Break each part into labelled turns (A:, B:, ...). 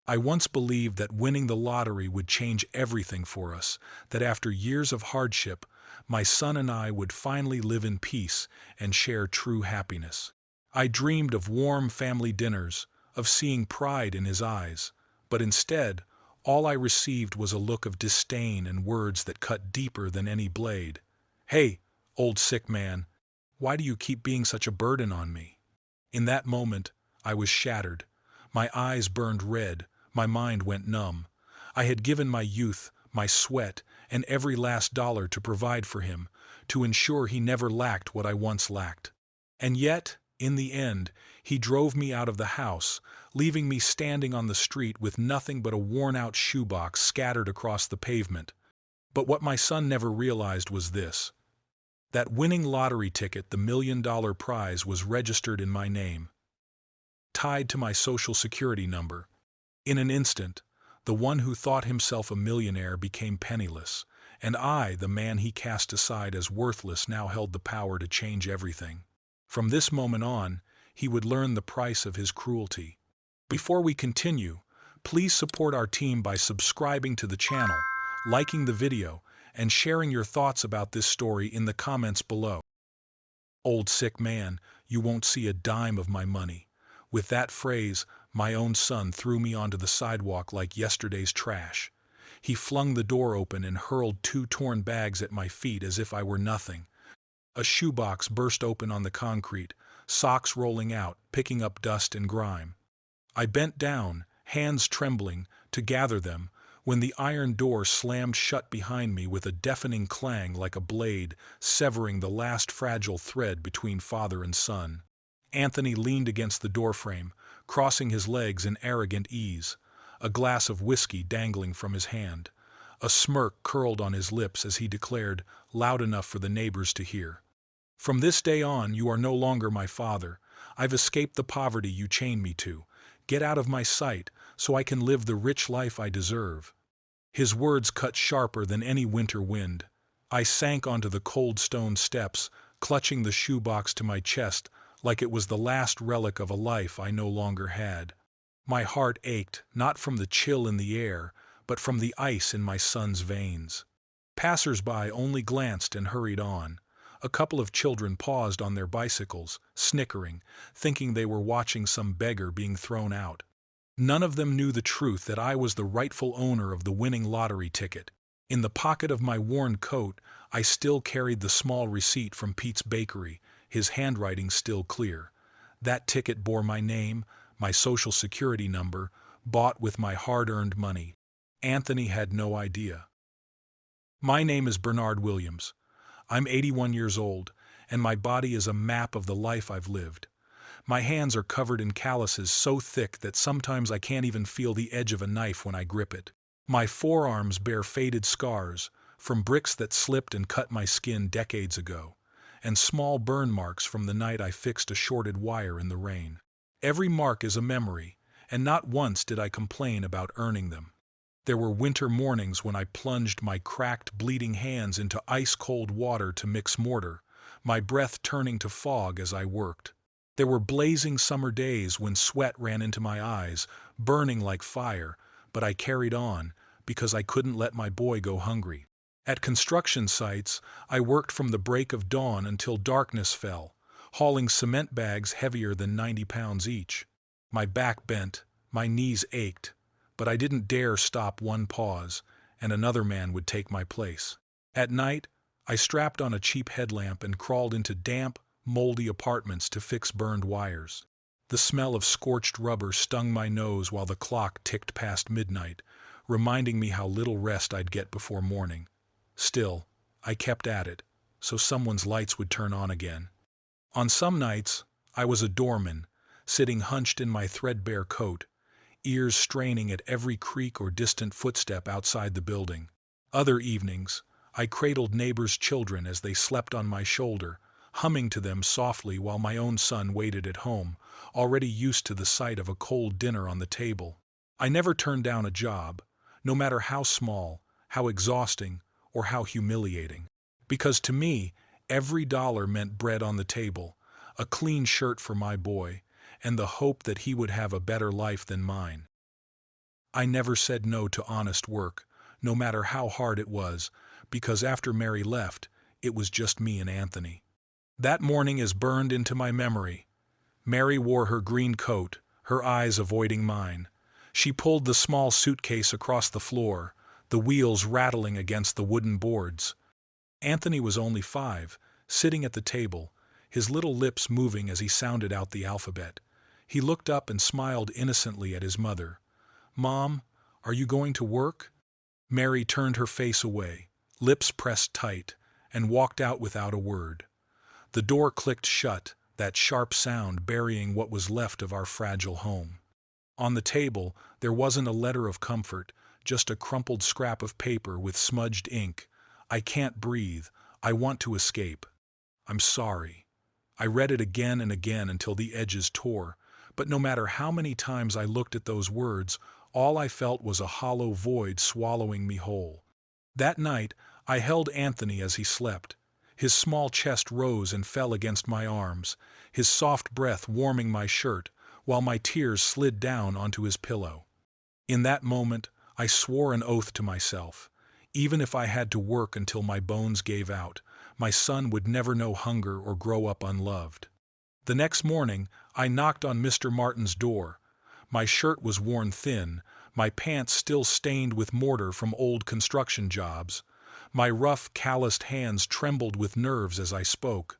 A: I once believed that winning the lottery would change everything for us, that after years of hardship, my son and I would finally live in peace and share true happiness. I dreamed of warm family dinners, of seeing pride in his eyes, but instead, all I received was a look of disdain and words that cut deeper than any blade. "Hey, old sick man, why do you keep being such a burden on me?" In that moment, I was shattered. My eyes burned red, my mind went numb. I had given my youth, my sweat, and every last dollar to provide for him, to ensure he never lacked what I once lacked. And yet, in the end, he drove me out of the house, leaving me standing on the street with nothing but a worn-out shoebox scattered across the pavement. But what my son never realized was this: that winning lottery ticket, the $1 million prize, was registered in my name, tied to my social security number. In an instant, the one who thought himself a millionaire became penniless, and I, the man he cast aside as worthless, now held the power to change everything. From this moment on, he would learn the price of his cruelty. Before we continue, please support our team by subscribing to the channel, liking the video, and sharing your thoughts about this story in the comments below. Old sick man, you won't see a dime of my money. With that phrase, my own son threw me onto the sidewalk like yesterday's trash. He flung the door open and hurled 2 torn bags at my feet as if I were nothing. A shoebox burst open on the concrete, socks rolling out, picking up dust and grime. I bent down, hands trembling, to gather them, when the iron door slammed shut behind me with a deafening clang like a blade, severing the last fragile thread between father and son. Anthony leaned against the doorframe, crossing his legs in arrogant ease, a glass of whiskey dangling from his hand. A smirk curled on his lips as he declared, loud enough for the neighbors to hear, "From this day on, you are no longer my father. I've escaped the poverty you chained me to. Get out of my sight, so I can live the rich life I deserve." His words cut sharper than any winter wind. I sank onto the cold stone steps, clutching the shoebox to my chest like it was the last relic of a life I no longer had. My heart ached, not from the chill in the air, but from the ice in my son's veins. Passers-by only glanced and hurried on. A couple of children paused on their bicycles, snickering, thinking they were watching some beggar being thrown out. None of them knew the truth that I was the rightful owner of the winning lottery ticket. In the pocket of my worn coat, I still carried the small receipt from Pete's bakery, his handwriting still clear. That ticket bore my name, my social security number, bought with my hard-earned money. Anthony had no idea. My name is Bernard Williams. I'm 81 years old, and my body is a map of the life I've lived. My hands are covered in calluses so thick that sometimes I can't even feel the edge of a knife when I grip it. My forearms bear faded scars, from bricks that slipped and cut my skin decades ago, and small burn marks from the night I fixed a shorted wire in the rain. Every mark is a memory, and not once did I complain about earning them. There were winter mornings when I plunged my cracked, bleeding hands into ice-cold water to mix mortar, my breath turning to fog as I worked. There were blazing summer days when sweat ran into my eyes, burning like fire, but I carried on because I couldn't let my boy go hungry. At construction sites, I worked from the break of dawn until darkness fell, hauling cement bags heavier than 90 pounds each. My back bent, my knees ached, but I didn't dare stop one pause, and another man would take my place. At night, I strapped on a cheap headlamp and crawled into damp, moldy apartments to fix burned wires. The smell of scorched rubber stung my nose while the clock ticked past midnight, reminding me how little rest I'd get before morning. Still, I kept at it, so someone's lights would turn on again. On some nights, I was a doorman, sitting hunched in my threadbare coat, ears straining at every creak or distant footstep outside the building. Other evenings, I cradled neighbors' children as they slept on my shoulder, humming to them softly while my own son waited at home, already used to the sight of a cold dinner on the table. I never turned down a job, no matter how small, how exhausting, or how humiliating. Because to me, every dollar meant bread on the table, a clean shirt for my boy, and the hope that he would have a better life than mine. I never said no to honest work, no matter how hard it was, because after Mary left, it was just me and Anthony. That morning is burned into my memory. Mary wore her green coat, her eyes avoiding mine. She pulled the small suitcase across the floor, the wheels rattling against the wooden boards. Anthony was only 5, sitting at the table, his little lips moving as he sounded out the alphabet. He looked up and smiled innocently at his mother. "Mom, are you going to work?" Mary turned her face away, lips pressed tight, and walked out without a word. The door clicked shut, that sharp sound burying what was left of our fragile home. On the table, there wasn't a letter of comfort, just a crumpled scrap of paper with smudged ink. "I can't breathe. I want to escape. I'm sorry." I read it again and again until the edges tore, but no matter how many times I looked at those words, all I felt was a hollow void swallowing me whole. That night, I held Anthony as he slept. His small chest rose and fell against my arms, his soft breath warming my shirt, while my tears slid down onto his pillow. In that moment, I swore an oath to myself. Even if I had to work until my bones gave out, my son would never know hunger or grow up unloved. The next morning, I knocked on Mr. Martin's door. My shirt was worn thin, my pants still stained with mortar from old construction jobs. My rough, calloused hands trembled with nerves as I spoke.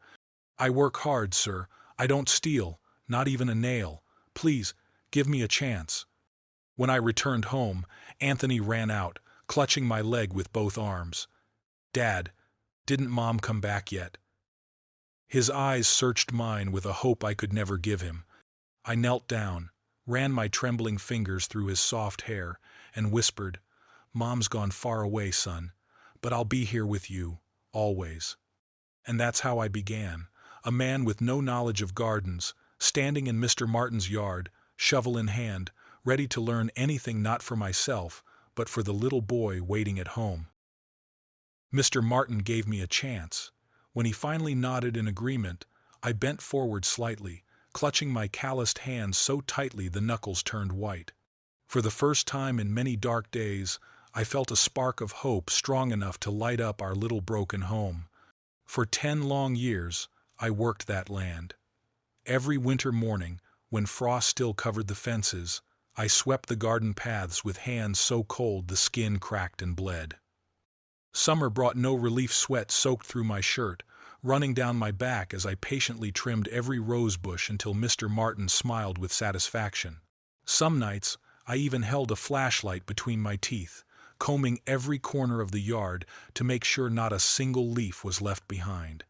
A: "I work hard, sir. I don't steal, not even a nail. Please, give me a chance." When I returned home, Anthony ran out, clutching my leg with both arms. "Dad, didn't Mom come back yet?" His eyes searched mine with a hope I could never give him. I knelt down, ran my trembling fingers through his soft hair, and whispered, "Mom's gone far away, son, but I'll be here with you, always." And that's how I began, a man with no knowledge of gardens, standing in Mr. Martin's yard, shovel in hand, ready to learn anything not for myself, but for the little boy waiting at home. Mr. Martin gave me a chance. When he finally nodded in agreement, I bent forward slightly, clutching my calloused hands so tightly the knuckles turned white. For the first time in many dark days, I felt a spark of hope strong enough to light up our little broken home. For 10 long years, I worked that land. Every winter morning, when frost still covered the fences, I swept the garden paths with hands so cold the skin cracked and bled. Summer brought no relief. Sweat soaked through my shirt, running down my back as I patiently trimmed every rose bush until Mr. Martin smiled with satisfaction. Some nights, I even held a flashlight between my teeth, combing every corner of the yard to make sure not a single leaf was left behind.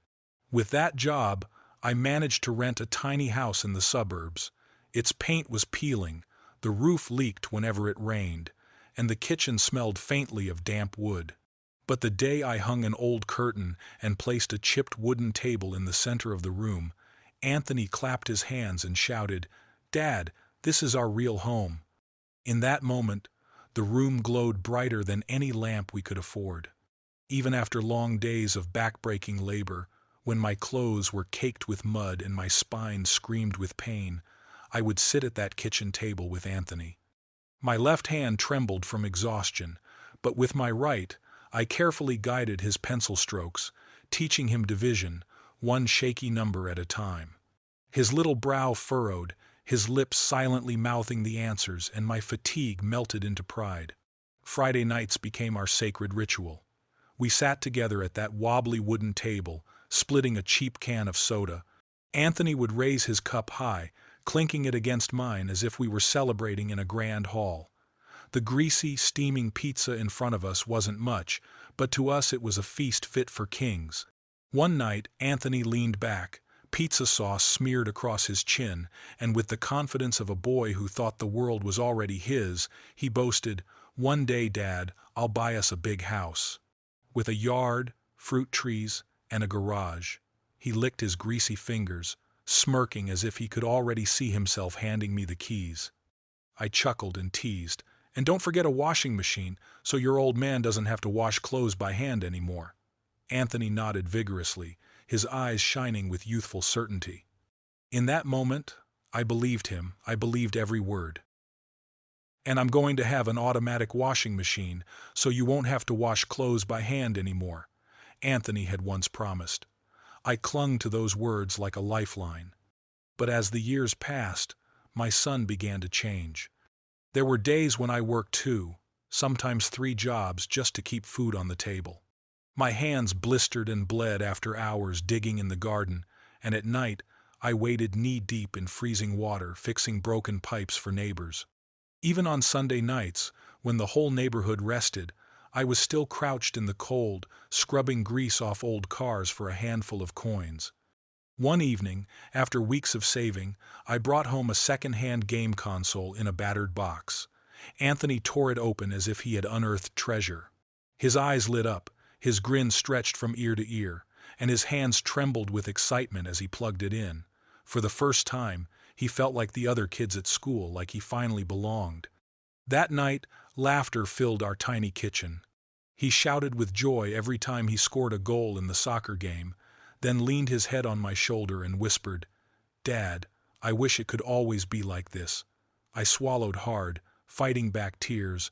A: With that job, I managed to rent a tiny house in the suburbs. Its paint was peeling, the roof leaked whenever it rained, and the kitchen smelled faintly of damp wood. But the day I hung an old curtain and placed a chipped wooden table in the center of the room, Anthony clapped his hands and shouted, "Dad, this is our real home." In that moment, the room glowed brighter than any lamp we could afford. Even after long days of back-breaking labor, when my clothes were caked with mud and my spine screamed with pain, I would sit at that kitchen table with Anthony. My left hand trembled from exhaustion, but with my right, I carefully guided his pencil strokes, teaching him division, one shaky number at a time. His little brow furrowed, his lips silently mouthing the answers, and my fatigue melted into pride. Friday nights became our sacred ritual. We sat together at that wobbly wooden table, splitting a cheap can of soda. Anthony would raise his cup high, clinking it against mine as if we were celebrating in a grand hall. The greasy, steaming pizza in front of us wasn't much, but to us it was a feast fit for kings. One night, Anthony leaned back, pizza sauce smeared across his chin, and with the confidence of a boy who thought the world was already his, he boasted, "One day, Dad, I'll buy us a big house. With a yard, fruit trees, and a garage." He licked his greasy fingers, smirking as if he could already see himself handing me the keys. I chuckled and teased, "And don't forget a washing machine, so your old man doesn't have to wash clothes by hand anymore." Anthony nodded vigorously, his eyes shining with youthful certainty. In that moment, I believed him. I believed every word. And I'm going to have an automatic washing machine, so you won't have to wash clothes by hand anymore, Anthony had once promised. I clung to those words like a lifeline. But as the years passed, my son began to change. There were days when I worked 2, sometimes 3 jobs just to keep food on the table. My hands blistered and bled after hours digging in the garden, and at night I waded knee-deep in freezing water fixing broken pipes for neighbors. Even on Sunday nights, when the whole neighborhood rested, I was still crouched in the cold, scrubbing grease off old cars for a handful of coins. One evening, after weeks of saving, I brought home a second-hand game console in a battered box. Anthony tore it open as if he had unearthed treasure. His eyes lit up, his grin stretched from ear to ear, and his hands trembled with excitement as he plugged it in. For the first time, he felt like the other kids at school, like he finally belonged. That night, laughter filled our tiny kitchen. He shouted with joy every time he scored a goal in the soccer game, then leaned his head on my shoulder and whispered, "Dad, I wish it could always be like this." I swallowed hard, fighting back tears,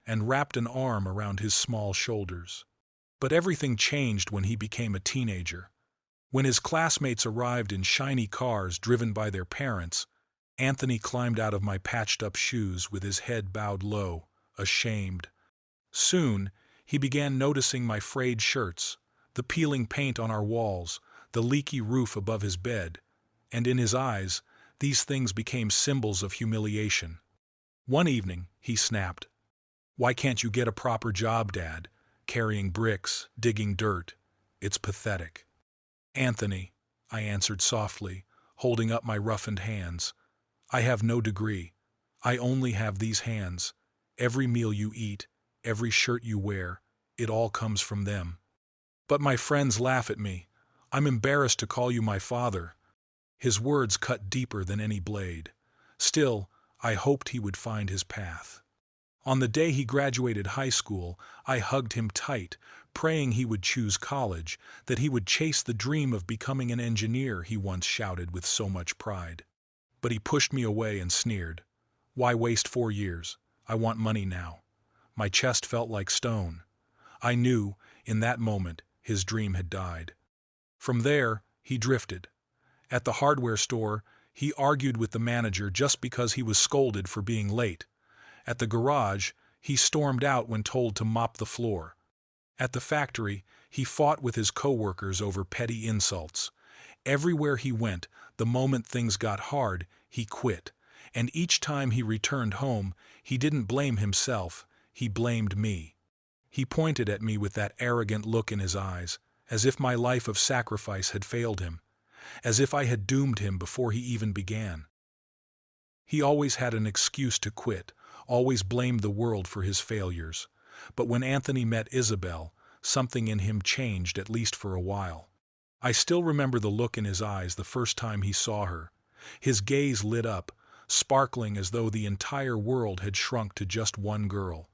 A: and wrapped an arm around his small shoulders. But everything changed when he became a teenager. When his classmates arrived in shiny cars driven by their parents, Anthony climbed out of my patched-up shoes with his head bowed low, ashamed. Soon, he began noticing my frayed shirts, the peeling paint on our walls, the leaky roof above his bed, and in his eyes, these things became symbols of humiliation. One evening, he snapped, "Why can't you get a proper job, Dad? Carrying bricks, digging dirt. It's pathetic." "Anthony," I answered softly, holding up my roughened hands, "I have no degree. I only have these hands. Every meal you eat, every shirt you wear, it all comes from them. But my friends laugh at me. I'm embarrassed to call you my father." His words cut deeper than any blade. Still, I hoped he would find his path. On the day he graduated high school, I hugged him tight, praying he would choose college, that he would chase the dream of becoming an engineer he once shouted with so much pride. But he pushed me away and sneered. "Why waste 4 years? I want money now." My chest felt like stone. I knew, in that moment, his dream had died. From there, he drifted. At the hardware store, he argued with the manager just because he was scolded for being late. At the garage, he stormed out when told to mop the floor. At the factory, he fought with his coworkers over petty insults. Everywhere he went, the moment things got hard, he quit. And each time he returned home, he didn't blame himself, he blamed me. He pointed at me with that arrogant look in his eyes, as if my life of sacrifice had failed him, as if I had doomed him before he even began. He always had an excuse to quit, always blamed the world for his failures. But when Anthony met Isabel, something in him changed, at least for a while. I still remember the look in his eyes the first time he saw her. His gaze lit up, sparkling as though the entire world had shrunk to just one girl.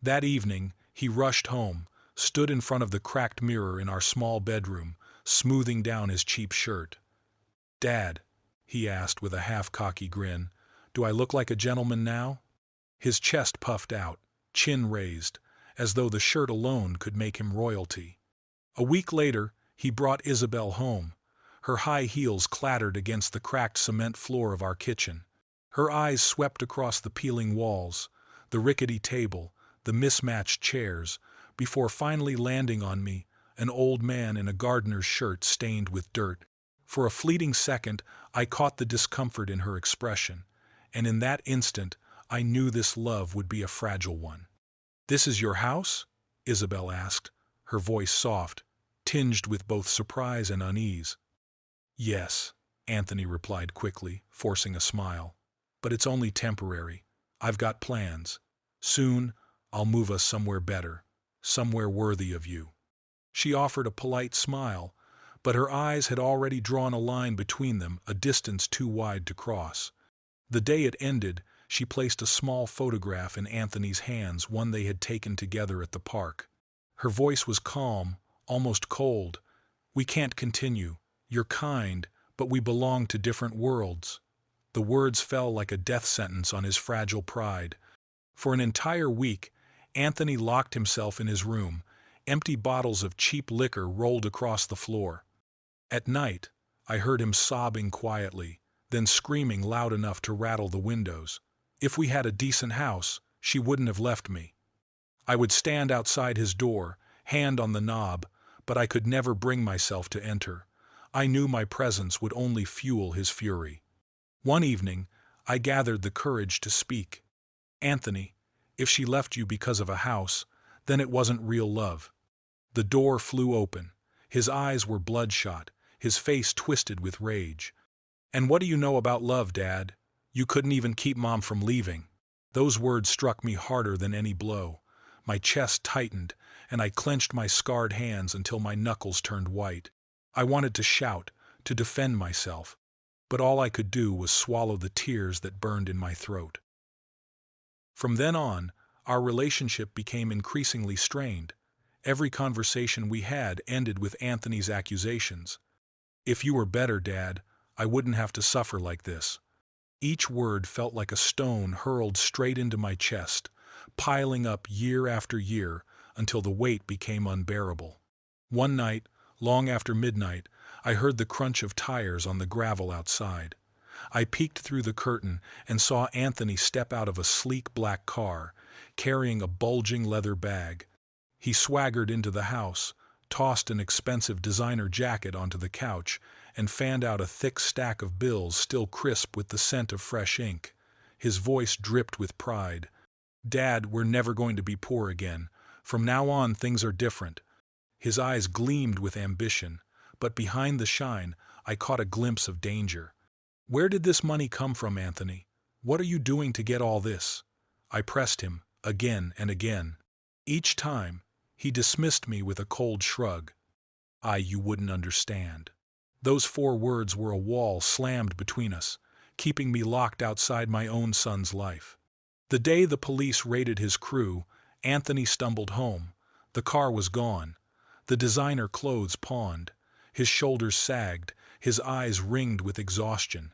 A: That evening, he rushed home, stood in front of the cracked mirror in our small bedroom, smoothing down his cheap shirt. "Dad," he asked with a half-cocky grin, "do I look like a gentleman now?" His chest puffed out, chin raised, as though the shirt alone could make him royalty. A week later, he brought Isabel home. Her high heels clattered against the cracked cement floor of our kitchen. Her eyes swept across the peeling walls, the rickety table, the mismatched chairs, before finally landing on me, an old man in a gardener's shirt stained with dirt. For a fleeting second, I caught the discomfort in her expression, and in that instant, I knew this love would be a fragile one. "This is your house?" Isabel asked, her voice soft, tinged with both surprise and unease. "Yes," Anthony replied quickly, forcing a smile. "But it's only temporary. I've got plans. Soon, I'll move us somewhere better, somewhere worthy of you." She offered a polite smile, but her eyes had already drawn a line between them, a distance too wide to cross. The day it ended, she placed a small photograph in Anthony's hands, one they had taken together at the park. Her voice was calm, almost cold. "We can't continue. You're kind, but we belong to different worlds." The words fell like a death sentence on his fragile pride. For an entire week, Anthony locked himself in his room. Empty bottles of cheap liquor rolled across the floor. At night, I heard him sobbing quietly, then screaming loud enough to rattle the windows. If we had a decent house, she wouldn't have left me. I would stand outside his door, hand on the knob, but I could never bring myself to enter. I knew my presence would only fuel his fury. One evening, I gathered the courage to speak. Anthony, if she left you because of a house, then it wasn't real love. The door flew open. His eyes were bloodshot, his face twisted with rage. And what do you know about love, Dad? You couldn't even keep Mom from leaving. Those words struck me harder than any blow. My chest tightened, and I clenched my scarred hands until my knuckles turned white. I wanted to shout, to defend myself, but all I could do was swallow the tears that burned in my throat. From then on, our relationship became increasingly strained. Every conversation we had ended with Anthony's accusations. If you were better, Dad, I wouldn't have to suffer like this. Each word felt like a stone hurled straight into my chest, piling up year after year until the weight became unbearable. One night, long after midnight, I heard the crunch of tires on the gravel outside. I peeked through the curtain and saw Anthony step out of a sleek black car, carrying a bulging leather bag. He swaggered into the house, tossed an expensive designer jacket onto the couch, and fanned out a thick stack of bills still crisp with the scent of fresh ink. His voice dripped with pride. Dad, we're never going to be poor again. From now on, things are different. His eyes gleamed with ambition, but behind the shine, I caught a glimpse of danger. Where did this money come from, Anthony? What are you doing to get all this? I pressed him, again and again. Each time, he dismissed me with a cold shrug. You wouldn't understand. Those 4 words were a wall slammed between us, keeping me locked outside my own son's life. The day the police raided his crew, Anthony stumbled home. The car was gone. The designer clothes pawned. His shoulders sagged, his eyes ringed with exhaustion.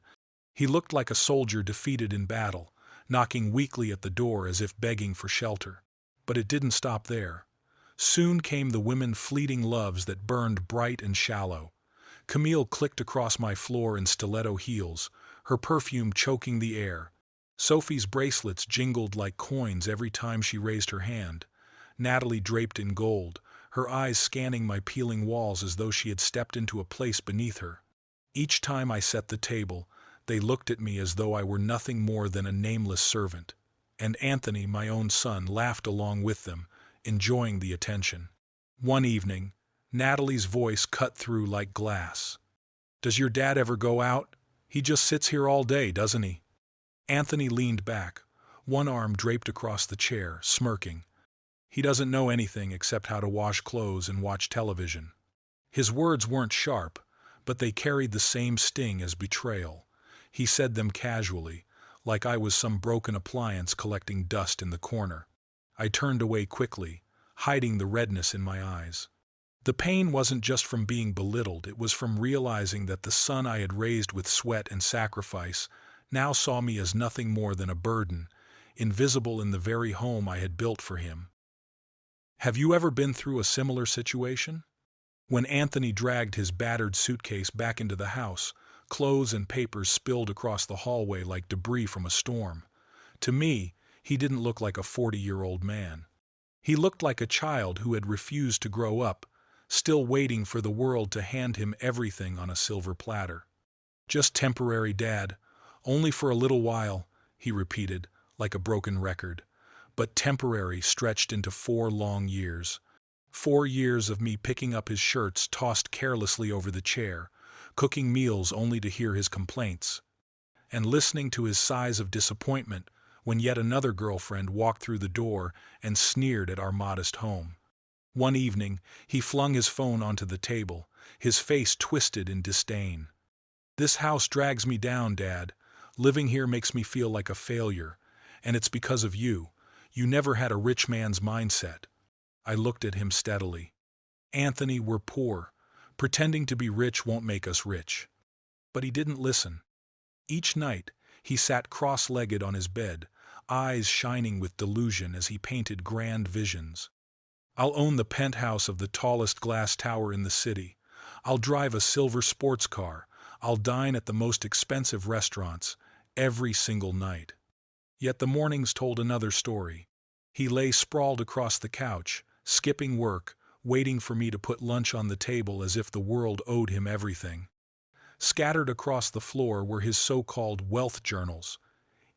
A: He looked like a soldier defeated in battle, knocking weakly at the door as if begging for shelter. But it didn't stop there. Soon came the women fleeting loves that burned bright and shallow. Camille clicked across my floor in stiletto heels, her perfume choking the air. Sophie's bracelets jingled like coins every time she raised her hand. Natalie draped in gold, her eyes scanning my peeling walls as though she had stepped into a place beneath her. Each time I set the table, they looked at me as though I were nothing more than a nameless servant. And Anthony, my own son, laughed along with them, enjoying the attention. One evening, Natalie's voice cut through like glass. Does your dad ever go out? He just sits here all day, doesn't he? Anthony leaned back, one arm draped across the chair, smirking. He doesn't know anything except how to wash clothes and watch television. His words weren't sharp, but they carried the same sting as betrayal. He said them casually, like I was some broken appliance collecting dust in the corner. I turned away quickly, hiding the redness in my eyes. The pain wasn't just from being belittled, it was from realizing that the son I had raised with sweat and sacrifice now saw me as nothing more than a burden, invisible in the very home I had built for him. Have you ever been through a similar situation? When Anthony dragged his battered suitcase back into the house, clothes and papers spilled across the hallway like debris from a storm. To me, he didn't look like a 40-year-old man. He looked like a child who had refused to grow up, still waiting for the world to hand him everything on a silver platter. Just temporary, Dad. Only for a little while, he repeated, like a broken record. But temporary stretched into 4 long years. 4 years of me picking up his shirts tossed carelessly over the chair, cooking meals only to hear his complaints, and listening to his sighs of disappointment when yet another girlfriend walked through the door and sneered at our modest home. One evening, he flung his phone onto the table, his face twisted in disdain. This house drags me down, Dad. Living here makes me feel like a failure, and it's because of you. You never had a rich man's mindset. I looked at him steadily. Anthony, we're poor. Pretending to be rich won't make us rich. But he didn't listen. Each night, he sat cross-legged on his bed, eyes shining with delusion as he painted grand visions. I'll own the penthouse of the tallest glass tower in the city. I'll drive a silver sports car. I'll dine at the most expensive restaurants every single night. Yet the mornings told another story. He lay sprawled across the couch, skipping work, waiting for me to put lunch on the table as if the world owed him everything. Scattered across the floor were his so-called wealth journals.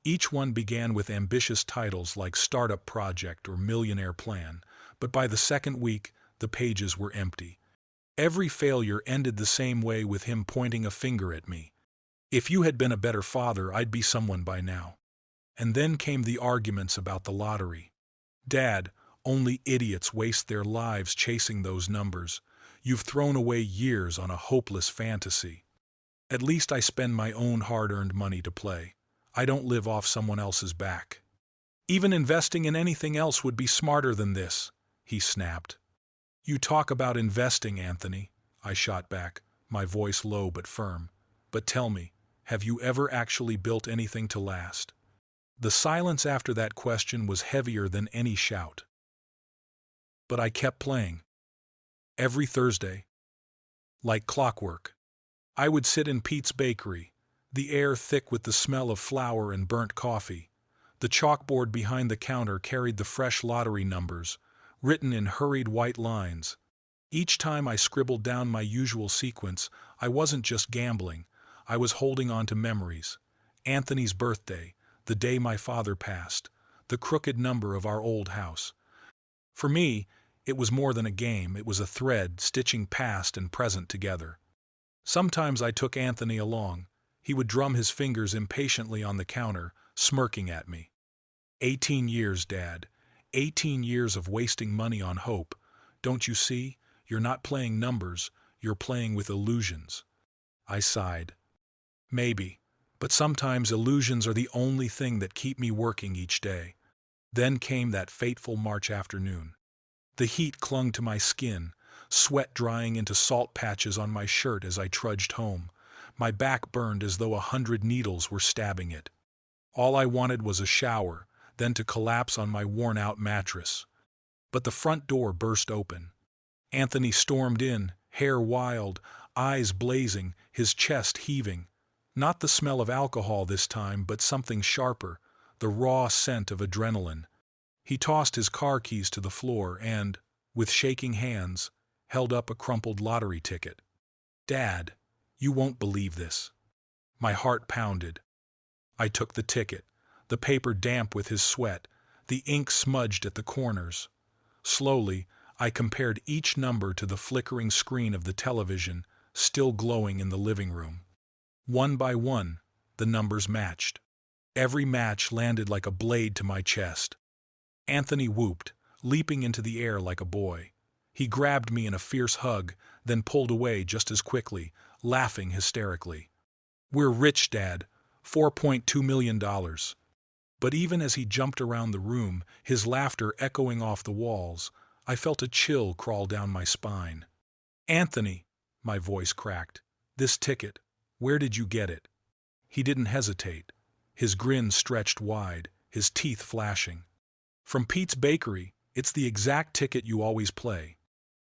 A: Each one began with ambitious titles like Startup Project or Millionaire Plan, but by the second week, the pages were empty. Every failure ended the same way, with him pointing a finger at me. If you had been a better father, I'd be someone by now. And then came the arguments about the lottery. Dad, only idiots waste their lives chasing those numbers. You've thrown away years on a hopeless fantasy. At least I spend my own hard-earned money to play. I don't live off someone else's back. Even investing in anything else would be smarter than this, he snapped. You talk about investing, Anthony, I shot back, my voice low but firm. But tell me, have you ever actually built anything to last? The silence after that question was heavier than any shout. But I kept playing. Every Thursday. Like clockwork. I would sit in Pete's bakery, the air thick with the smell of flour and burnt coffee. The chalkboard behind the counter carried the fresh lottery numbers, written in hurried white lines. Each time I scribbled down my usual sequence, I wasn't just gambling, I was holding on to memories. Anthony's birthday, the day my father passed, the crooked number of our old house. For me, it was more than a game, it was a thread stitching past and present together. Sometimes I took Anthony along. He would drum his fingers impatiently on the counter, smirking at me. 18 years, Dad. 18 years of wasting money on hope. Don't you see? You're not playing numbers, you're playing with illusions. I sighed. Maybe, but sometimes illusions are the only thing that keep me working each day. Then came that fateful March afternoon. The heat clung to my skin, sweat drying into salt patches on my shirt as I trudged home. My back burned as though 100 needles were stabbing it. All I wanted was a shower, then to collapse on my worn-out mattress. But the front door burst open. Anthony stormed in, hair wild, eyes blazing, his chest heaving. Not the smell of alcohol this time, but something sharper, the raw scent of adrenaline. He tossed his car keys to the floor and, with shaking hands, held up a crumpled lottery ticket. Dad, you won't believe this. My heart pounded. I took the ticket, the paper damp with his sweat, the ink smudged at the corners. Slowly, I compared each number to the flickering screen of the television, still glowing in the living room. One by one, the numbers matched. Every match landed like a blade to my chest. Anthony whooped, leaping into the air like a boy. He grabbed me in a fierce hug, then pulled away just as quickly, laughing hysterically. We're rich, Dad. $4.2 million. But even as he jumped around the room, his laughter echoing off the walls, I felt a chill crawl down my spine. Anthony, my voice cracked, this ticket, where did you get it? He didn't hesitate. His grin stretched wide, his teeth flashing. From Pete's bakery, it's the exact ticket you always play.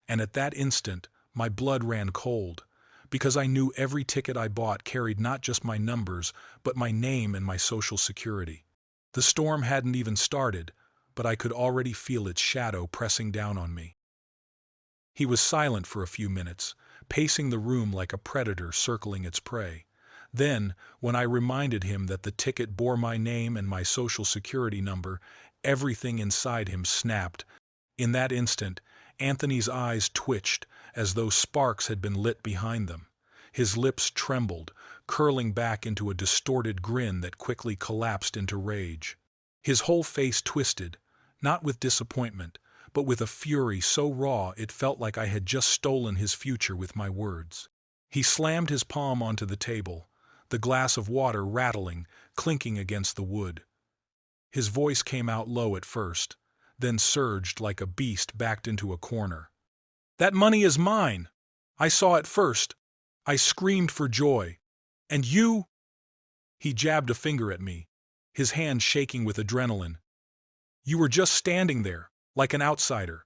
A: And at that instant, my blood ran cold, because I knew every ticket I bought carried not just my numbers, but my name and my social security. The storm hadn't even started, but I could already feel its shadow pressing down on me. He was silent for a few minutes, pacing the room like a predator circling its prey. Then, when I reminded him that the ticket bore my name and my social security number, everything inside him snapped. In that instant, Anthony's eyes twitched, as though sparks had been lit behind them. His lips trembled, curling back into a distorted grin that quickly collapsed into rage. His whole face twisted, not with disappointment, but with a fury so raw it felt like I had just stolen his future with my words. He slammed his palm onto the table, the glass of water rattling, clinking against the wood. His voice came out low at first, then surged like a beast backed into a corner. That money is mine! I saw it first. I screamed for joy. And you? He jabbed a finger at me. his hand shaking with adrenaline. "You were just standing there, like an outsider."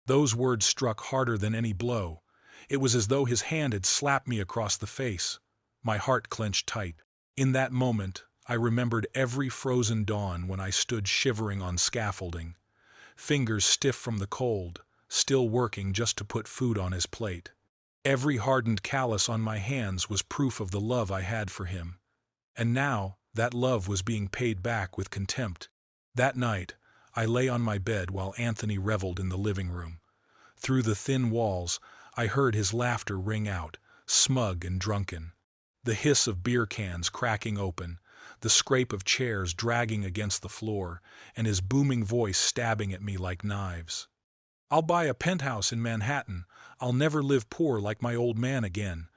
A: Those words struck harder than any blow. It was as though his hand had slapped me across the face. My heart clenched tight. In that moment, I remembered every frozen dawn when I stood shivering on scaffolding, fingers stiff from the cold, still working just to put food on his plate. Every hardened callus on my hands was proof of the love I had for him. And now, that love was being paid back with contempt. That night, I lay on my bed while Anthony reveled in the living room. Through the thin walls, I heard his laughter ring out, smug and drunken. The hiss of beer cans cracking open, the scrape of chairs dragging against the floor, and his booming voice stabbing at me like knives. "I'll buy a penthouse in Manhattan. I'll never live poor like my old man again."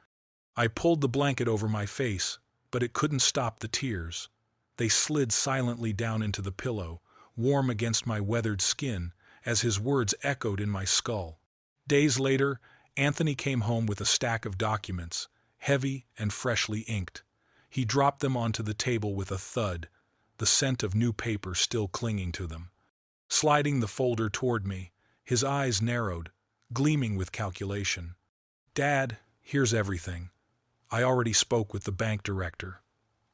A: I pulled the blanket over my face, but it couldn't stop the tears. They slid silently down into the pillow, warm against my weathered skin, as his words echoed in my skull. Days later, Anthony came home with a stack of documents, heavy and freshly inked. He dropped them onto the table with a thud, the scent of new paper still clinging to them. Sliding the folder toward me, his eyes narrowed, gleaming with calculation. "Dad, here's everything. I already spoke with the bank director.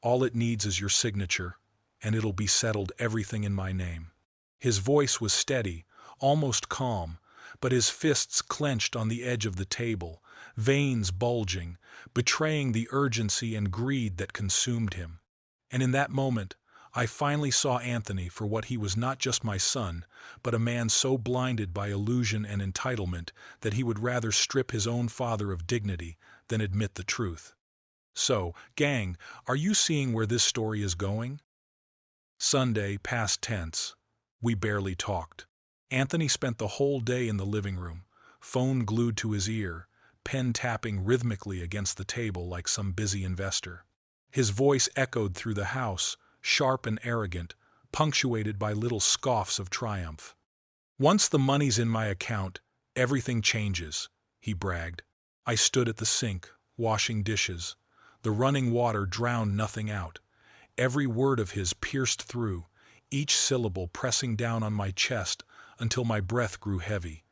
A: All it needs is your signature, and it'll be settled, everything in my name." His voice was steady, almost calm, but his fists clenched on the edge of the table, veins bulging, betraying the urgency and greed that consumed him. And in that moment, I finally saw Anthony for what he was: not just my son, but a man so blinded by illusion and entitlement that he would rather strip his own father of dignity than admit the truth. So, gang, are you seeing where this story is going? Sunday, past tense. We barely talked. Anthony spent the whole day in the living room, phone glued to his ear, pen tapping rhythmically against the table like some busy investor. His voice echoed through the house, sharp and arrogant, punctuated by little scoffs of triumph. "Once the money's in my account, everything changes," he bragged. I stood at the sink, washing dishes. The running water drowned nothing out. Every word of his pierced through, each syllable pressing down on my chest until my breath grew heavy.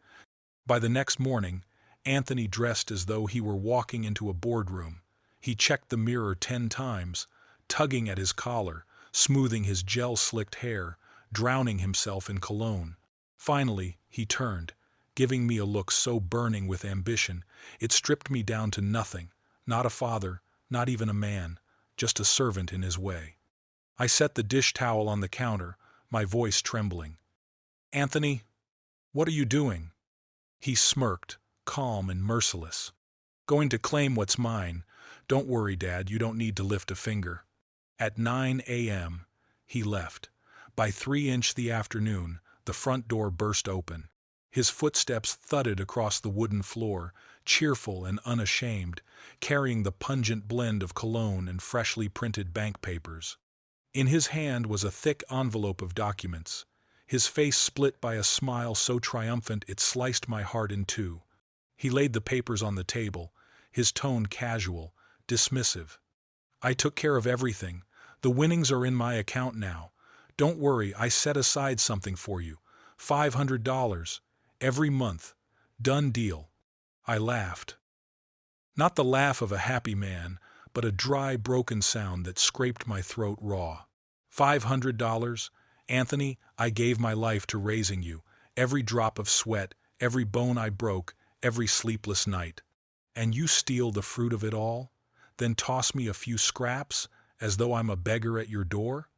A: By the next morning, Anthony dressed as though he were walking into a boardroom. He checked the mirror 10 times, tugging at his collar, smoothing his gel-slicked hair, drowning himself in cologne. Finally, he turned, giving me a look so burning with ambition, it stripped me down to nothing, not a father, not even a man, just a servant in his way. I set the dish towel on the counter, my voice trembling. "Anthony, what are you doing?" He smirked, calm and merciless. "Going to claim what's mine. Don't worry, Dad, you don't need to lift a finger." At 9 a.m., he left. By 3 the afternoon, the front door burst open. His footsteps thudded across the wooden floor, cheerful and unashamed, carrying the pungent blend of cologne and freshly printed bank papers. In his hand was a thick envelope of documents, his face split by a smile so triumphant it sliced my heart in two. He laid the papers on the table, his tone casual, dismissive. "I took care of everything. The winnings are in my account now. Don't worry, I set aside something for you. $500. Every month. Done deal." I laughed. Not the laugh of a happy man, but a dry, broken sound that scraped my throat raw. $500? Anthony, I gave my life to raising you. Every drop of sweat, every bone I broke, every sleepless night. And you steal the fruit of it all? Then toss me a few scraps, as though I'm a beggar at your door?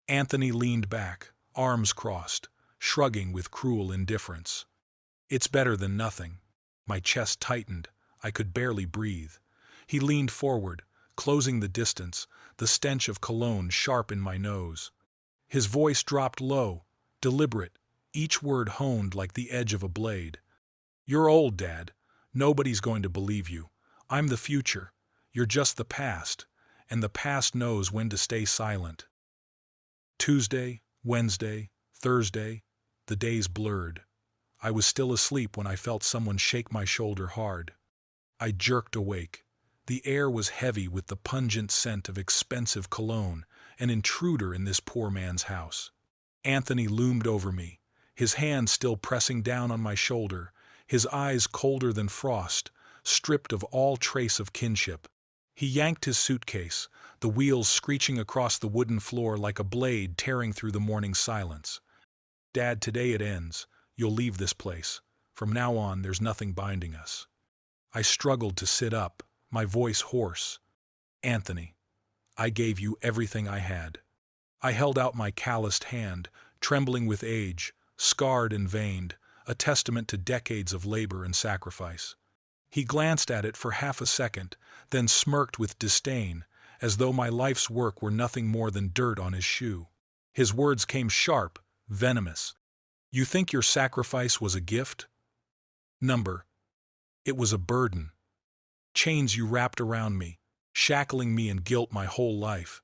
A: Anthony leaned back, arms crossed, shrugging with cruel indifference. "It's better than nothing." My chest tightened. I could barely breathe. He leaned forward, closing the distance, the stench of cologne sharp in my nose. His voice dropped low, deliberate, each word honed like the edge of a blade. "You're old, Dad. Nobody's going to believe you. I'm the future. You're just the past, and the past knows when to stay silent." Tuesday, Wednesday, Thursday, the days blurred. I was still asleep when I felt someone shake my shoulder hard. I jerked awake. The air was heavy with the pungent scent of expensive cologne, an intruder in this poor man's house. Anthony loomed over me, his hand still pressing down on my shoulder, his eyes colder than frost, stripped of all trace of kinship. He yanked his suitcase, the wheels screeching across the wooden floor like a blade tearing through the morning silence. "Dad, today it ends. You'll leave this place. From now on, there's nothing binding us." I struggled to sit up, my voice hoarse. "Anthony, I gave you everything I had." I held out my calloused hand, trembling with age, scarred and veined, a testament to decades of labor and sacrifice. He glanced at it for half a second, then smirked with disdain, as though my life's work were nothing more than dirt on his shoe. His words came sharp, venomous. "You think your sacrifice was a gift? Number. It was a burden. Chains you wrapped around me, shackling me in guilt my whole life."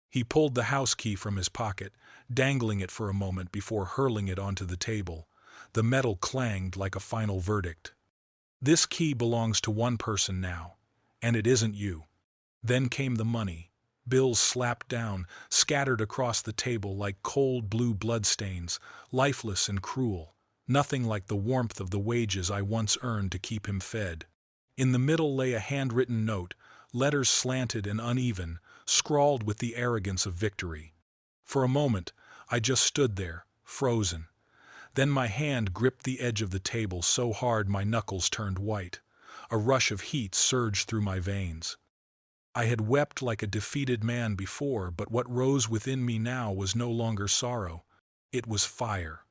A: He pulled the house key from his pocket, dangling it for a moment before hurling it onto the table. The metal clanged like a final verdict. "This key belongs to one person now, and it isn't you." Then came the money, bills slapped down, scattered across the table like cold blue bloodstains, lifeless and cruel, nothing like the warmth of the wages I once earned to keep him fed. In the middle lay a handwritten note, letters slanted and uneven, scrawled with the arrogance of victory. For a moment, I just stood there, frozen. Then my hand gripped the edge of the table so hard my knuckles turned white. A rush of heat surged through my veins. I had wept like a defeated man before, but what rose within me now was no longer sorrow. It was fire.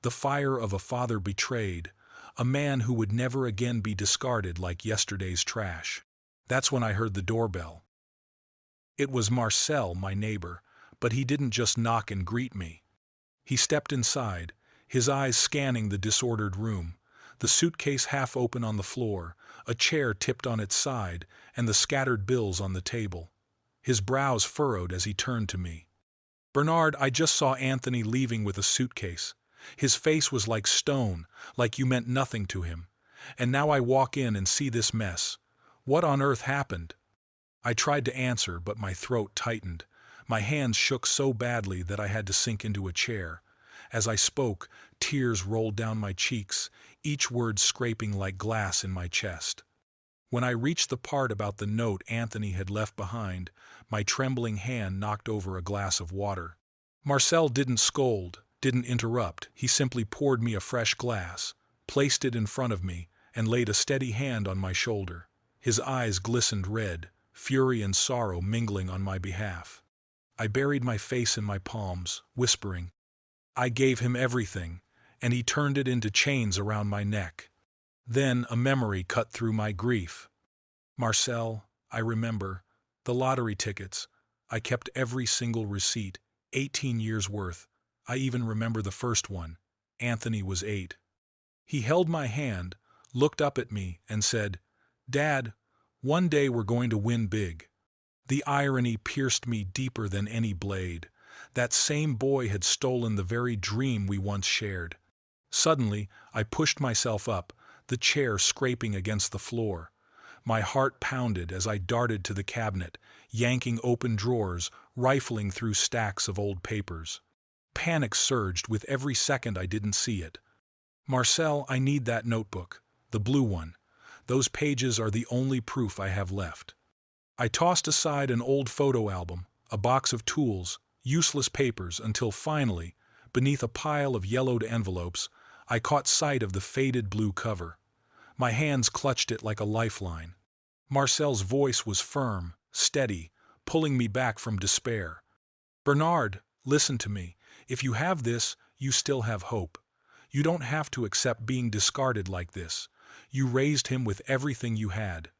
A: The fire of a father betrayed, a man who would never again be discarded like yesterday's trash. That's when I heard the doorbell. It was Marcel, my neighbor, but he didn't just knock and greet me. He stepped inside, his eyes scanning the disordered room, the suitcase half open on the floor, a chair tipped on its side, and the scattered bills on the table. His brows furrowed as he turned to me. "Bernard, I just saw Anthony leaving with a suitcase. His face was like stone, like you meant nothing to him. And now I walk in and see this mess. What on earth happened?" I tried to answer, but my throat tightened. My hands shook so badly that I had to sink into a chair. As I spoke, tears rolled down my cheeks, each word scraping like glass in my chest. When I reached the part about the note Anthony had left behind, my trembling hand knocked over a glass of water. Marcel didn't scold, didn't interrupt. He simply poured me a fresh glass, placed it in front of me, and laid a steady hand on my shoulder. His eyes glistened red, fury and sorrow mingling on my behalf. I buried my face in my palms, whispering, "I gave him everything, and he turned it into chains around my neck." Then a memory cut through my grief. "Marcel, I remember. The lottery tickets. I kept every single receipt, 18 years worth. I even remember the first one. Anthony was 8. He held my hand, looked up at me, and said, 'Dad, one day we're going to win big.' The irony pierced me deeper than any blade. That same boy had stolen the very dream we once shared. Suddenly, I pushed myself up, the chair scraping against the floor. My heart pounded as I darted to the cabinet, yanking open drawers, rifling through stacks of old papers. Panic surged with every second I didn't see it. "Marcel, I need that notebook, the blue one. Those pages are the only proof I have left." I tossed aside an old photo album, a box of tools, useless papers, until finally, beneath a pile of yellowed envelopes, I caught sight of the faded blue cover. My hands clutched it like a lifeline. Marcel's voice was firm, steady, pulling me back from despair. "Bernard, listen to me. If you have this, you still have hope. You don't have to accept being discarded like this. You raised him with everything you had.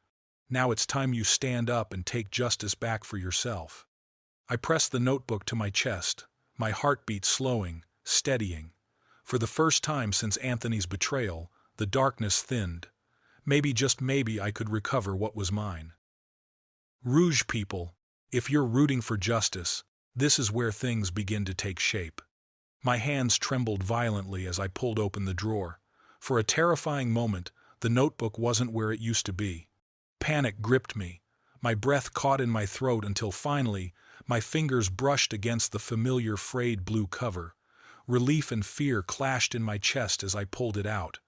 A: Now it's time you stand up and take justice back for yourself." I pressed the notebook to my chest, my heartbeat slowing, steadying. For the first time since Anthony's betrayal, the darkness thinned. Maybe, just maybe, I could recover what was mine. Rouge people, if you're rooting for justice, this is where things begin to take shape. My hands trembled violently as I pulled open the drawer. For a terrifying moment, the notebook wasn't where it used to be. Panic gripped me. My breath caught in my throat until finally, My fingers brushed against the familiar frayed blue cover. Relief and fear clashed in my chest as I pulled it out.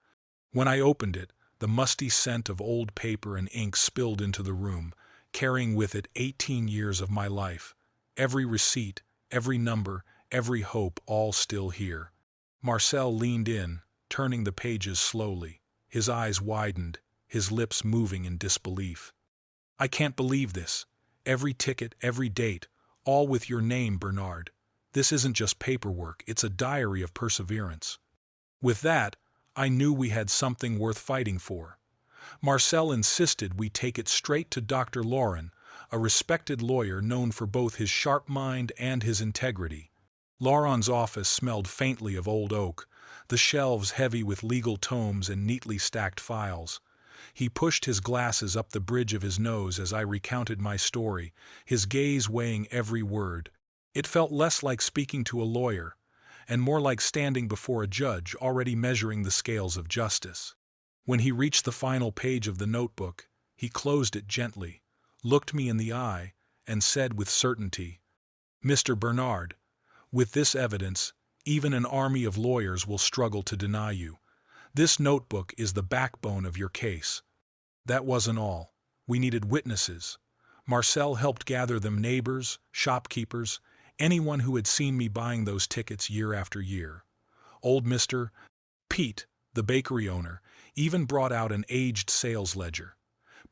A: When I opened it, the musty scent of old paper and ink spilled into the room, carrying with it 18 years of my life. Every receipt, every number, every hope, all still here. Marcel leaned in, turning the pages slowly. His eyes widened, his lips moving in disbelief. "I can't believe this. Every ticket, every date, all with your name, Bernard. This isn't just paperwork, it's a diary of perseverance." With that, I knew we had something worth fighting for. Marcel insisted we take it straight to Dr. Lauren, a respected lawyer known for both his sharp mind and his integrity. Lauren's office smelled faintly of old oak, the shelves heavy with legal tomes and neatly stacked files. He pushed his glasses up the bridge of his nose as I recounted my story, his gaze weighing every word. It felt less like speaking to a lawyer, and more like standing before a judge already measuring the scales of justice. When he reached the final page of the notebook, he closed it gently, looked me in the eye, and said with certainty, "Mr. Bernard, with this evidence, even an army of lawyers will struggle to deny you. This notebook is the backbone of your case." That wasn't all. We needed witnesses. Marcel helped gather them: neighbors, shopkeepers, anyone who had seen me buying those tickets year after year. Old Mr. Pete, the bakery owner, even brought out an aged sales ledger.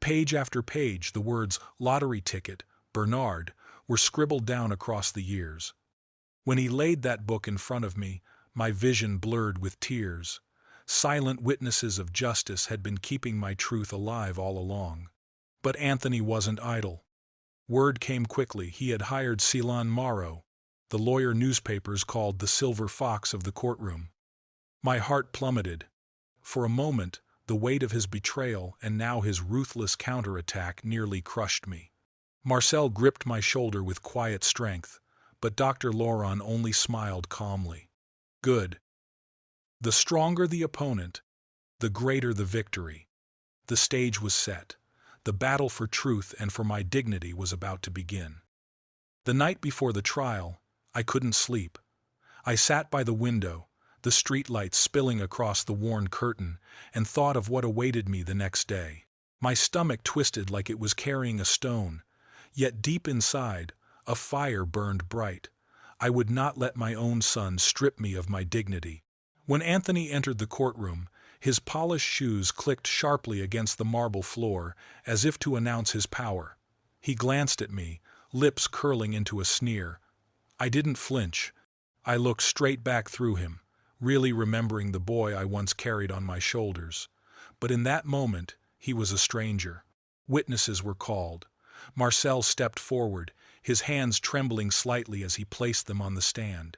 A: Page after page, the words "lottery ticket," "Bernard," were scribbled down across the years. When he laid that book in front of me, my vision blurred with tears. Silent witnesses of justice had been keeping my truth alive all along. But Anthony wasn't idle. Word came quickly: he had hired Ceylon Morrow, the lawyer newspapers called the Silver Fox of the courtroom. My heart plummeted. For a moment, the weight of his betrayal and now his ruthless counterattack nearly crushed me. Marcel gripped my shoulder with quiet strength, but Dr. Lauren only smiled calmly. "Good. The stronger the opponent, the greater the victory." The stage was set. The battle for truth and for my dignity was about to begin. The night before the trial, I couldn't sleep. I sat by the window, the streetlights spilling across the worn curtain, and thought of what awaited me the next day. My stomach twisted like it was carrying a stone, yet deep inside, a fire burned bright. I would not let my own son strip me of my dignity. When Anthony entered the courtroom, his polished shoes clicked sharply against the marble floor, as if to announce his power. He glanced at me, lips curling into a sneer. I didn't flinch. I looked straight back through him, really remembering the boy I once carried on my shoulders. But in that moment, he was a stranger. Witnesses were called. Marcel stepped forward, his hands trembling slightly as he placed them on the stand.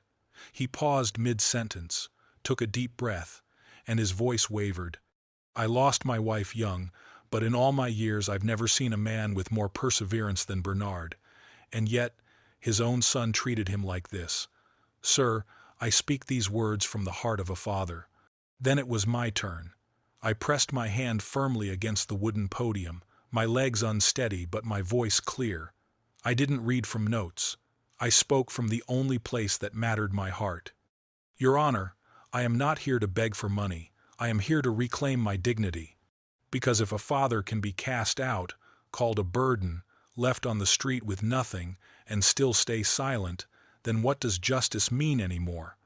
A: He paused mid-sentence, took a deep breath, and his voice wavered. "I lost my wife young, but in all my years I've never seen a man with more perseverance than Bernard. And yet, his own son treated him like this. Sir, I speak these words from the heart of a father." Then it was my turn. I pressed my hand firmly against the wooden podium, my legs unsteady but my voice clear. I didn't read from notes. I spoke from the only place that mattered: my heart. "Your Honor, I am not here to beg for money. I am here to reclaim my dignity. Because if a father can be cast out, called a burden, left on the street with nothing, and still stay silent, then what does justice mean anymore?"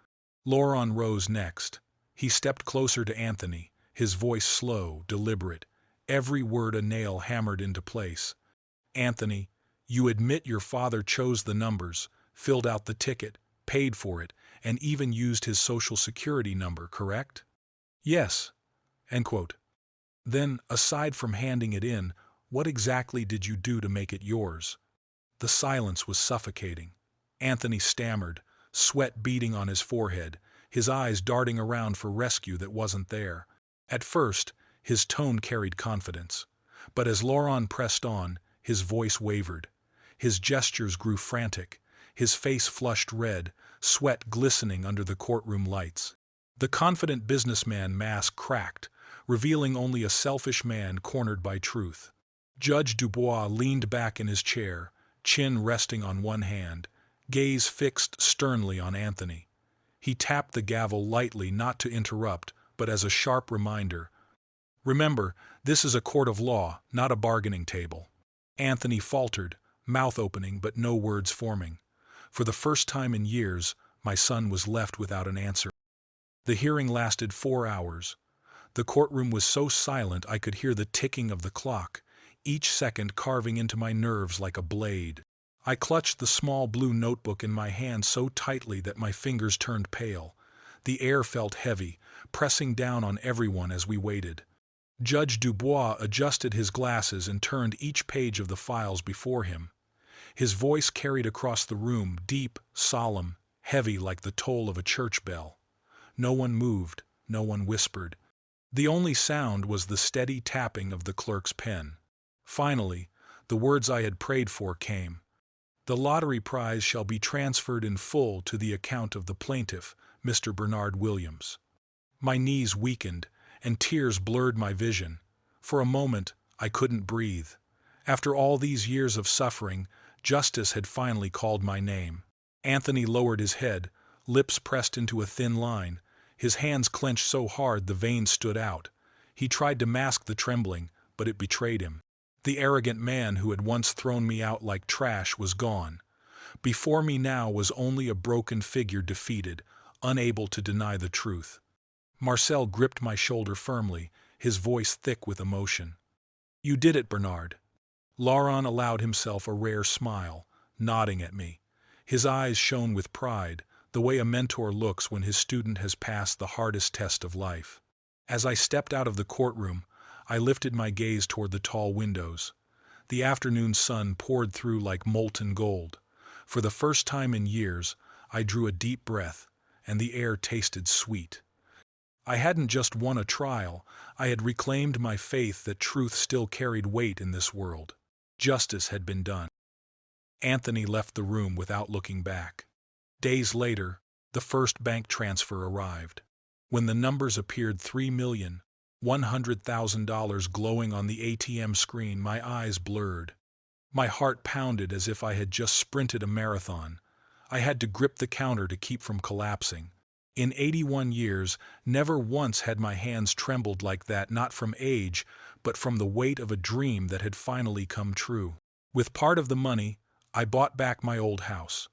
A: Lauren rose next. He stepped closer to Anthony, his voice slow, deliberate, every word a nail hammered into place. "Anthony, you admit your father chose the numbers, filled out the ticket, paid for it, and even used his social security number, correct?" "Yes." End quote. "Then, aside from handing it in, what exactly did you do to make it yours?" The silence was suffocating. Anthony stammered, sweat beading on his forehead, his eyes darting around for rescue that wasn't there. At first, his tone carried confidence. But as Lauren pressed on, his voice wavered. His gestures grew frantic. His face flushed red, sweat glistening under the courtroom lights. The confident businessman mask cracked, revealing only a selfish man cornered by truth. Judge Dubois leaned back in his chair, chin resting on one hand, gaze fixed sternly on Anthony. He tapped the gavel lightly, not to interrupt, but as a sharp reminder. "Remember, this is a court of law, not a bargaining table." Anthony faltered, mouth opening but no words forming. For the first time in years, my son was left without an answer. The hearing lasted 4 hours. The courtroom was so silent I could hear the ticking of the clock, each second carving into my nerves like a blade. I clutched the small blue notebook in my hand so tightly that my fingers turned pale. The air felt heavy, pressing down on everyone as we waited. Judge Dubois adjusted his glasses and turned each page of the files before him. His voice carried across the room, deep, solemn, heavy like the toll of a church bell. No one moved, no one whispered. The only sound was the steady tapping of the clerk's pen. Finally, the words I had prayed for came. "The lottery prize shall be transferred in full to the account of the plaintiff, Mr. Bernard Williams." My knees weakened, and tears blurred my vision. For a moment, I couldn't breathe. After all these years of suffering, justice had finally called my name. Anthony lowered his head, lips pressed into a thin line, his hands clenched so hard the veins stood out. He tried to mask the trembling, but it betrayed him. The arrogant man who had once thrown me out like trash was gone. Before me now was only a broken figure, defeated, unable to deny the truth. Marcel gripped my shoulder firmly, his voice thick with emotion. "You did it, Bernard." Laurent allowed himself a rare smile, nodding at me. His eyes shone with pride, the way a mentor looks when his student has passed the hardest test of life. As I stepped out of the courtroom, I lifted my gaze toward the tall windows. The afternoon sun poured through like molten gold. For the first time in years, I drew a deep breath, and the air tasted sweet. I hadn't just won a trial, I had reclaimed my faith that truth still carried weight in this world. Justice had been done. Anthony left the room without looking back. Days later, the first bank transfer arrived. When the numbers appeared, $3,100,000 glowing on the ATM screen, my eyes blurred. My heart pounded as if I had just sprinted a marathon. I had to grip the counter to keep from collapsing. In 81 years, never once had my hands trembled like that, not from age, but from the weight of a dream that had finally come true. With part of the money, I bought back my old house.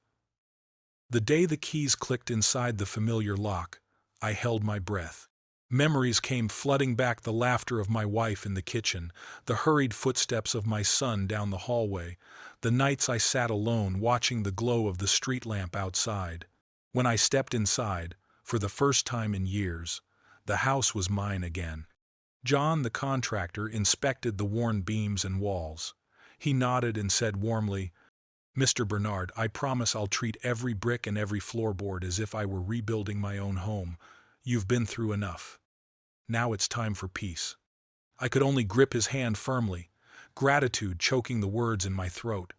A: The day the keys clicked inside the familiar lock, I held my breath. Memories came flooding back, the laughter of my wife in the kitchen, the hurried footsteps of my son down the hallway, the nights I sat alone watching the glow of the street lamp outside. When I stepped inside, for the first time in years, the house was mine again. John, the contractor, inspected the worn beams and walls. He nodded and said warmly, "Mr. Bernard, I promise I'll treat every brick and every floorboard as if I were rebuilding my own home. You've been through enough. Now it's time for peace." I could only grip his hand firmly, gratitude choking the words in my throat.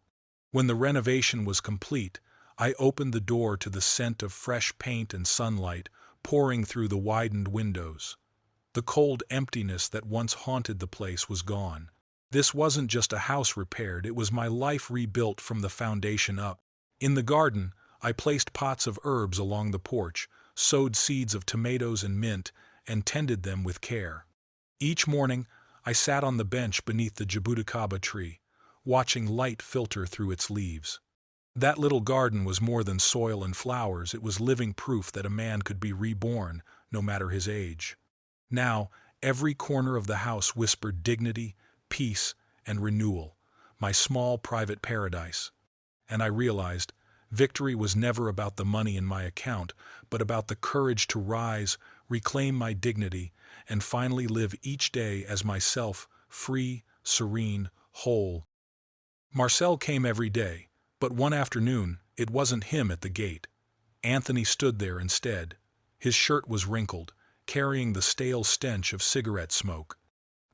A: When the renovation was complete, I opened the door to the scent of fresh paint and sunlight pouring through the widened windows. The cold emptiness that once haunted the place was gone. This wasn't just a house repaired, it was my life rebuilt from the foundation up. In the garden, I placed pots of herbs along the porch, sowed seeds of tomatoes and mint, and tended them with care. Each morning, I sat on the bench beneath the jabuticaba tree, watching light filter through its leaves. That little garden was more than soil and flowers, it was living proof that a man could be reborn, no matter his age. Now, every corner of the house whispered dignity, peace, and renewal, my small private paradise. And I realized, victory was never about the money in my account, but about the courage to rise, reclaim my dignity, and finally live each day as myself, free, serene, whole. Marcel came every day. But one afternoon, it wasn't him at the gate. Anthony stood there instead. His shirt was wrinkled, carrying the stale stench of cigarette smoke.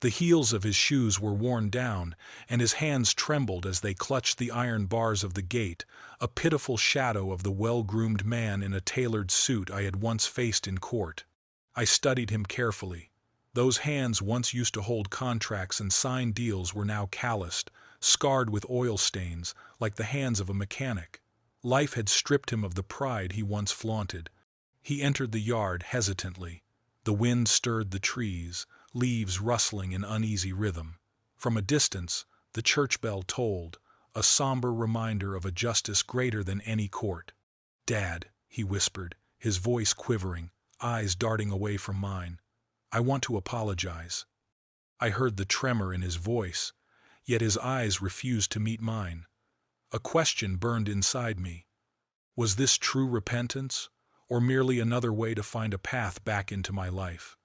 A: The heels of his shoes were worn down, and his hands trembled as they clutched the iron bars of the gate, a pitiful shadow of the well-groomed man in a tailored suit I had once faced in court. I studied him carefully. Those hands once used to hold contracts and sign deals were now calloused, scarred with oil stains, like the hands of a mechanic. Life had stripped him of the pride he once flaunted. He entered the yard hesitantly. The wind stirred the trees, leaves rustling in uneasy rhythm. From a distance, the church bell tolled, a somber reminder of a justice greater than any court. "Dad," he whispered, his voice quivering, eyes darting away from mine. "I want to apologize." I heard the tremor in his voice, yet his eyes refused to meet mine. A question burned inside me. Was this true repentance, or merely another way to find a path back into my life?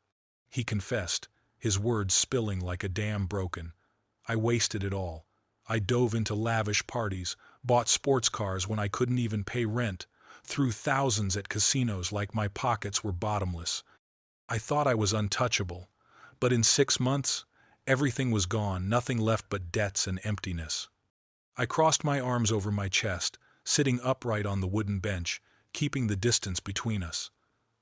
A: He confessed, his words spilling like a dam broken. "I wasted it all. I dove into lavish parties, bought sports cars when I couldn't even pay rent, threw thousands at casinos like my pockets were bottomless. I thought I was untouchable, but in 6 months, everything was gone, nothing left but debts and emptiness." I crossed my arms over my chest, sitting upright on the wooden bench, keeping the distance between us.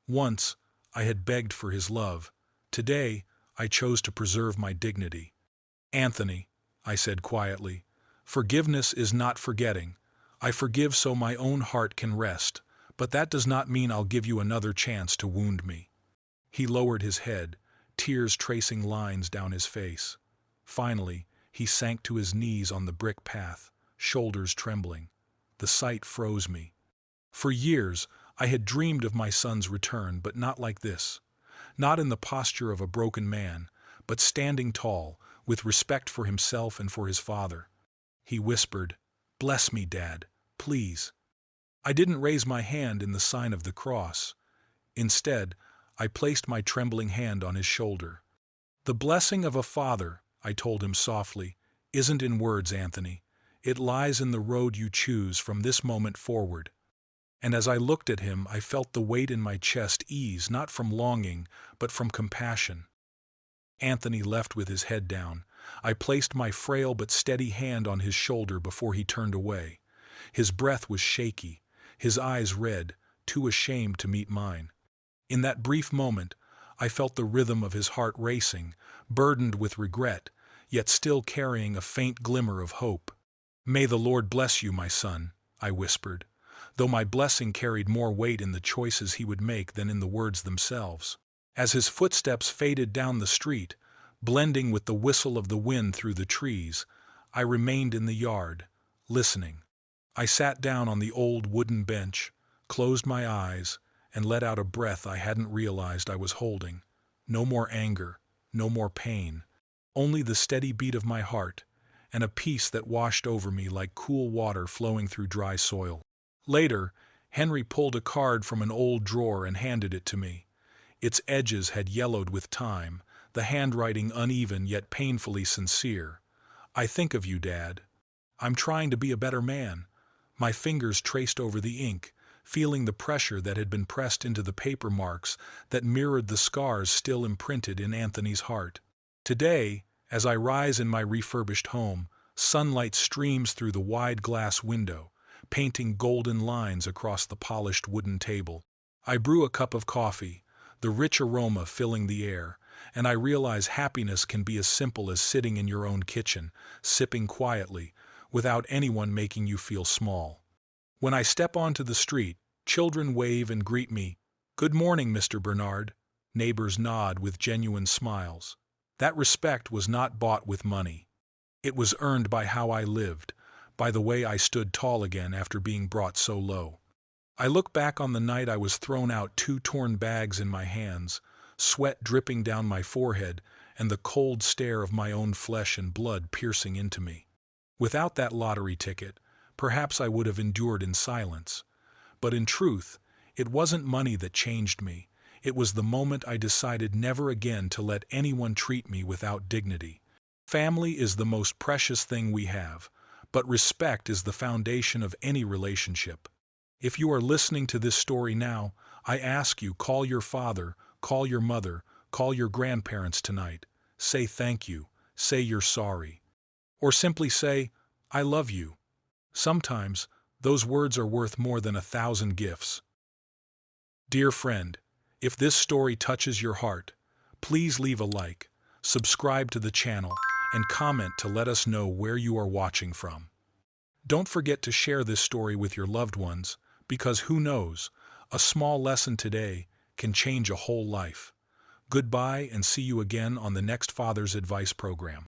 A: Once, I had begged for his love. Today, I chose to preserve my dignity. "Anthony," I said quietly, "forgiveness is not forgetting. I forgive so my own heart can rest, but that does not mean I'll give you another chance to wound me." He lowered his head, tears tracing lines down his face. Finally, he sank to his knees on the brick path, shoulders trembling. The sight froze me. For years, I had dreamed of my son's return, but not like this. Not in the posture of a broken man, but standing tall, with respect for himself and for his father. He whispered, "Bless me, Dad, please." I didn't raise my hand in the sign of the cross. Instead, I placed my trembling hand on his shoulder. "The blessing of a father," I told him softly, "isn't in words, Anthony. It lies in the road you choose from this moment forward." And as I looked at him, I felt the weight in my chest ease, not from longing, but from compassion. Anthony left with his head down. I placed my frail but steady hand on his shoulder before he turned away. His breath was shaky, his eyes red, too ashamed to meet mine. In that brief moment, I felt the rhythm of his heart racing, burdened with regret, yet still carrying a faint glimmer of hope. "May the Lord bless you, my son," I whispered, though my blessing carried more weight in the choices he would make than in the words themselves. As his footsteps faded down the street, blending with the whistle of the wind through the trees, I remained in the yard, listening. I sat down on the old wooden bench, closed my eyes, and let out a breath I hadn't realized I was holding. No more anger, no more pain, only the steady beat of my heart, and a peace that washed over me like cool water flowing through dry soil. Later, Henry pulled a card from an old drawer and handed it to me. Its edges had yellowed with time, the handwriting uneven yet painfully sincere. "I think of you, Dad. I'm trying to be a better man." My fingers traced over the ink, feeling the pressure that had been pressed into the paper marks that mirrored the scars still imprinted in Anthony's heart. Today, as I rise in my refurbished home, sunlight streams through the wide glass window, painting golden lines across the polished wooden table. I brew a cup of coffee, the rich aroma filling the air, and I realize happiness can be as simple as sitting in your own kitchen, sipping quietly, without anyone making you feel small. When I step onto the street, children wave and greet me. "Good morning, Mr. Bernard." Neighbors nod with genuine smiles. That respect was not bought with money. It was earned by how I lived, by the way I stood tall again after being brought so low. I look back on the night I was thrown out, 2 torn bags in my hands, sweat dripping down my forehead, and the cold stare of my own flesh and blood piercing into me. Without that lottery ticket, perhaps I would have endured in silence. But in truth, it wasn't money that changed me. It was the moment I decided never again to let anyone treat me without dignity. Family is the most precious thing we have, but respect is the foundation of any relationship. If you are listening to this story now, I ask you, call your father, call your mother, call your grandparents tonight. Say thank you, say you're sorry. Or simply say, "I love you." Sometimes, those words are worth more than 1,000 gifts. Dear friend, if this story touches your heart, Please leave a like, subscribe to the channel, and comment to let us know where you are watching from. Don't forget to share this story with your loved ones, because who knows, a small lesson today can change a whole life. Goodbye and see you again on the next Father's Advice program.